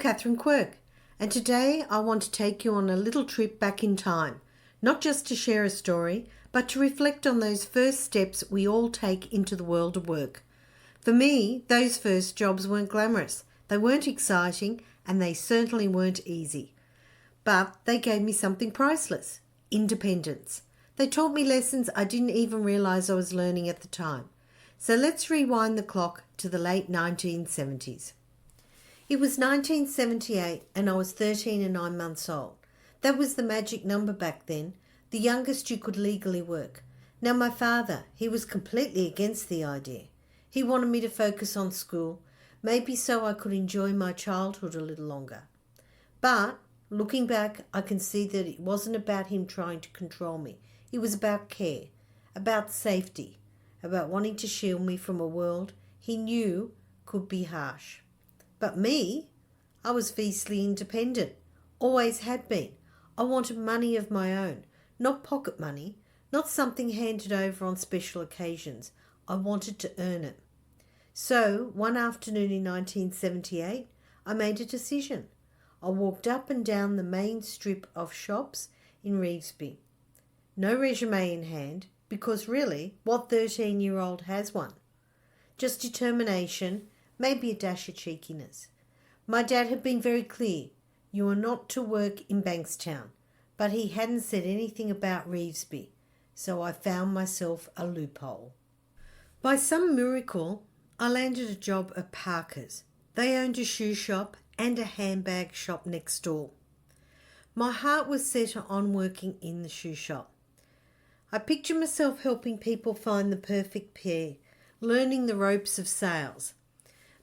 Catherine Quirk, and today I want to take you on a little trip back in time, not just to share a story, but to reflect on those first steps we all take into the world of work. For me, those first jobs weren't glamorous, they weren't exciting, and they certainly weren't easy. But they gave me something priceless: independence. They taught me lessons I didn't even realise I was learning at the time. So let's rewind the clock to the late 1970s. It was 1978 and I was 13 and 9 months old. That was the magic number back then, the youngest you could legally work. Now my father, he was completely against the idea. He wanted me to focus on school, maybe so I could enjoy my childhood a little longer. But looking back, I can see that it wasn't about him trying to control me. It was about care, about safety, about wanting to shield me from a world he knew could be harsh. But me, I was fiercely independent, always had been. I wanted money of my own, not pocket money, not something handed over on special occasions. I wanted to earn it. So one afternoon in 1978, I made a decision. I walked up and down the main strip of shops in Revesby. No resume in hand, because really, what 13-year-old has one? Just determination, maybe a dash of cheekiness. My dad had been very clear, you are not to work in Bankstown, but he hadn't said anything about Revesby, so I found myself a loophole. By some miracle, I landed a job at Parker's. They owned a shoe shop and a handbag shop next door. My heart was set on working in the shoe shop. I pictured myself helping people find the perfect pair, learning the ropes of sales.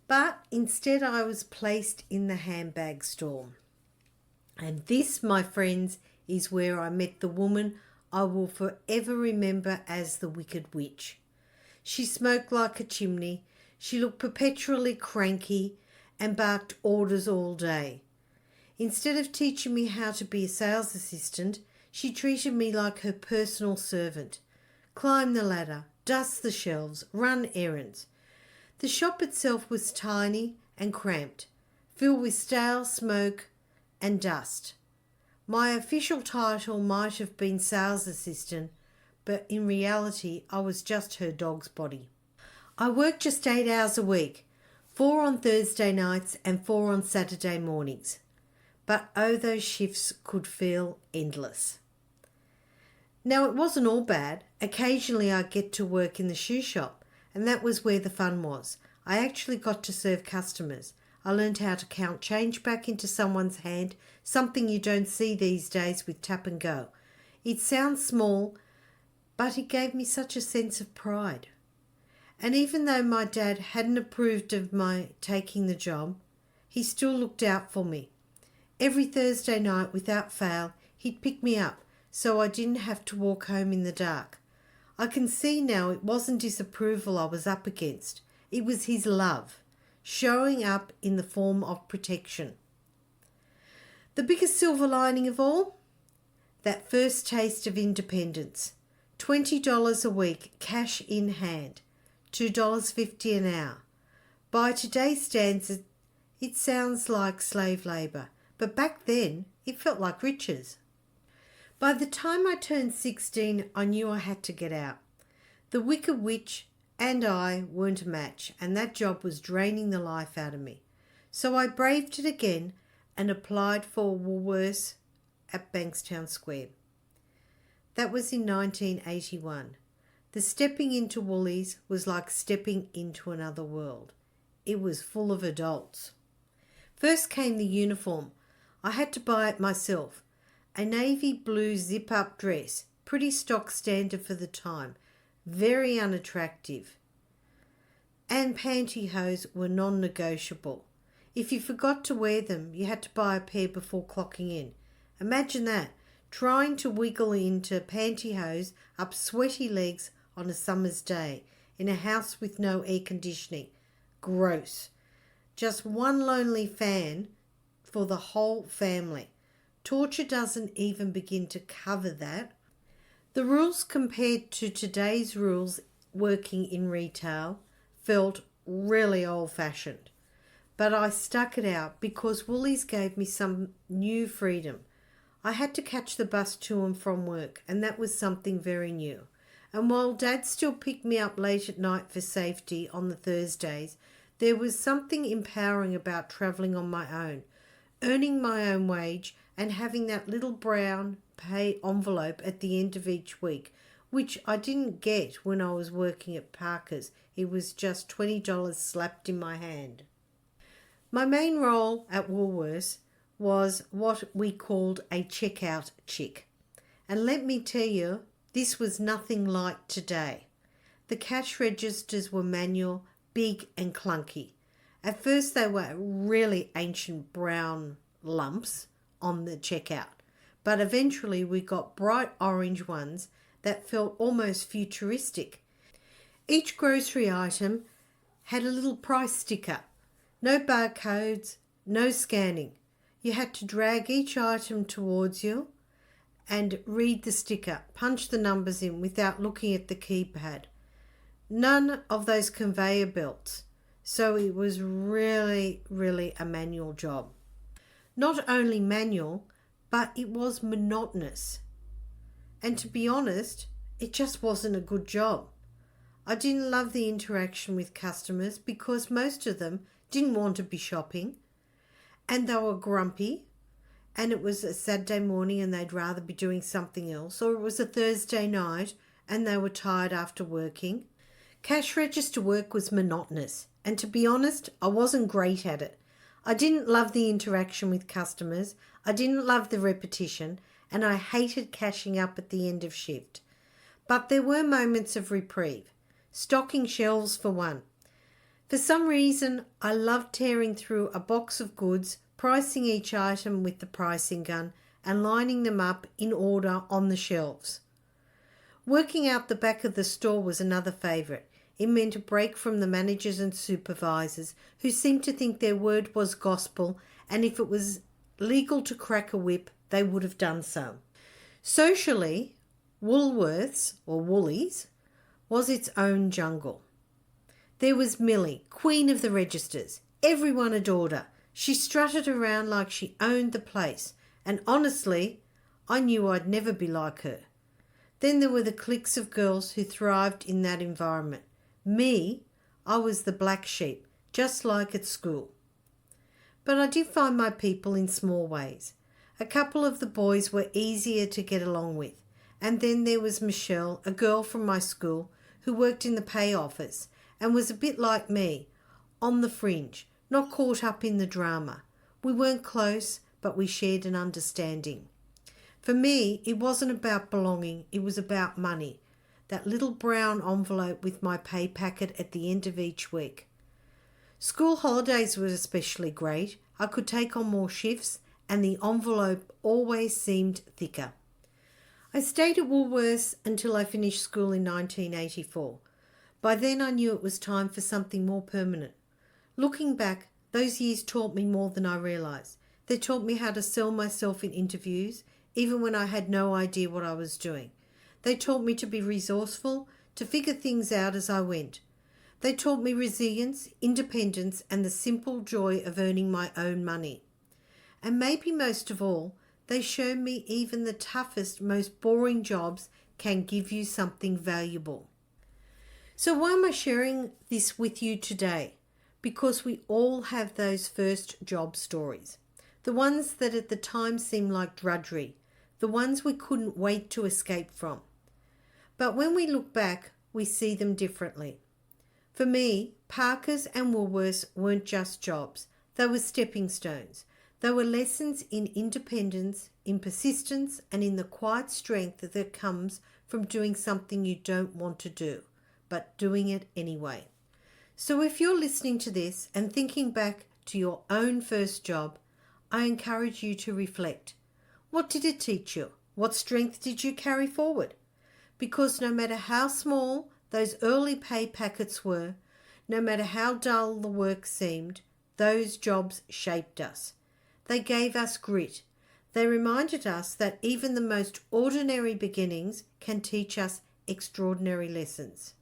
But instead I was placed in the handbag store. And this, my friends, is where I met the woman I will forever remember as the Wicked Witch. She smoked like a chimney, she looked perpetually cranky and barked orders all day. Instead of teaching me how to be a sales assistant, she treated me like her personal servant. Climb the ladder, dust the shelves, run errands. The shop itself was tiny and cramped, filled with stale smoke and dust. My official title might have been sales assistant, but in reality I was just her dog's body. I worked just 8 hours a week, 4 on Thursday nights and 4 on Saturday mornings. But oh, those shifts could feel endless. Now it wasn't all bad. Occasionally I'd get to work in the shoe shop, and that was where the fun was. I actually got to serve customers. I learned how to count change back into someone's hand, something you don't see these days with tap and go. It sounds small, but it gave me such a sense of pride. And even though my dad hadn't approved of my taking the job, he still looked out for me. Every Thursday night, without fail, he'd pick me up so I didn't have to walk home in the dark. I can see now it wasn't disapproval I was up against. It was his love, showing up in the form of protection. The biggest silver lining of all? That first taste of independence. $20 a week, cash in hand. $2.50 an hour. By today's standards, it sounds like slave labour, but back then it felt like riches. By the time I turned 16, I knew I had to get out. The Wicked Witch and I weren't a match, and that job was draining the life out of me. So I braved it again and applied for Woolworths at Bankstown Square. That was in 1981. The stepping into Woolies was like stepping into another world. It was full of adults. First came the uniform. I had to buy it myself. A navy blue zip-up dress, pretty stock standard for the time, very unattractive. And pantyhose were non-negotiable. If you forgot to wear them, you had to buy a pair before clocking in. Imagine that, trying to wiggle into pantyhose up sweaty legs on a summer's day in a house with no air conditioning. Gross. Just one lonely fan for the whole family. Torture doesn't even begin to cover that. The rules compared to today's rules working in retail felt really old-fashioned. But I stuck it out because Woolies gave me some new freedom. I had to catch the bus to and from work, and that was something very new. And while Dad still picked me up late at night for safety on the Thursdays, there was something empowering about travelling on my own, earning my own wage, and having that little brown pay envelope at the end of each week, which I didn't get when I was working at Parker's. It was just $20 slapped in my hand. My main role at Woolworths was what we called a checkout chick. And let me tell you, this was nothing like today. The cash registers were manual, big and clunky. At first they were really ancient brown lumps on the checkout, but eventually we got bright orange ones that felt almost futuristic. Each grocery item had a little price sticker. No barcodes, no scanning. You had to drag each item towards you and read the sticker, punch the numbers in without looking at the keypad. None of those conveyor belts. So it was really, really a manual job. Not only manual, but it was monotonous. And to be honest, it just wasn't a good job. I didn't love the interaction with customers because most of them didn't want to be shopping, and they were grumpy, and it was a Saturday morning and they'd rather be doing something else, or it was a Thursday night and they were tired after working. Cash register work was monotonous, and to be honest, I wasn't great at it. I didn't love the interaction with customers, I didn't love the repetition, and I hated cashing up at the end of shift. But there were moments of reprieve. Stocking shelves for one. For some reason, I loved tearing through a box of goods, pricing each item with the pricing gun, and lining them up in order on the shelves. Working out the back of the store was another favourite. It meant a break from the managers and supervisors who seemed to think their word was gospel, and if it was legal to crack a whip, they would have done so. Socially, Woolworths, or Woolies, was its own jungle. There was Millie, queen of the registers. Everyone adored her. She strutted around like she owned the place, and honestly, I knew I'd never be like her. Then there were the cliques of girls who thrived in that environment. Me, I was the black sheep, just like at school. But I did find my people in small ways. A couple of the boys were easier to get along with, and then there was Michelle, a girl from my school, who worked in the pay office and was a bit like me, on the fringe, not caught up in the drama. We weren't close, but we shared an understanding. For me, it wasn't about belonging, it was about money. That little brown envelope with my pay packet at the end of each week. School holidays were especially great. I could take on more shifts and the envelope always seemed thicker. I stayed at Woolworths until I finished school in 1984. By then I knew it was time for something more permanent. Looking back, those years taught me more than I realised. They taught me how to sell myself in interviews, even when I had no idea what I was doing. They taught me to be resourceful, to figure things out as I went. They taught me resilience, independence, and the simple joy of earning my own money. And maybe most of all, they showed me even the toughest, most boring jobs can give you something valuable. So why am I sharing this with you today? Because we all have those first job stories. The ones that at the time seemed like drudgery. The ones we couldn't wait to escape from. But when we look back, we see them differently. For me, Parker's and Woolworths weren't just jobs. They were stepping stones. They were lessons in independence, in persistence, and in the quiet strength that comes from doing something you don't want to do, but doing it anyway. So if you're listening to this and thinking back to your own first job, I encourage you to reflect. What did it teach you? What strength did you carry forward? Because no matter how small those early pay packets were, no matter how dull the work seemed, those jobs shaped us. They gave us grit. They reminded us that even the most ordinary beginnings can teach us extraordinary lessons.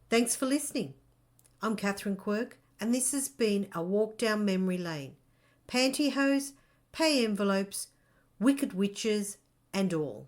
Thanks for listening. I'm Catherine Quirk, and this has been a walk down memory lane. Pantyhose, pay envelopes, wicked witches, and all.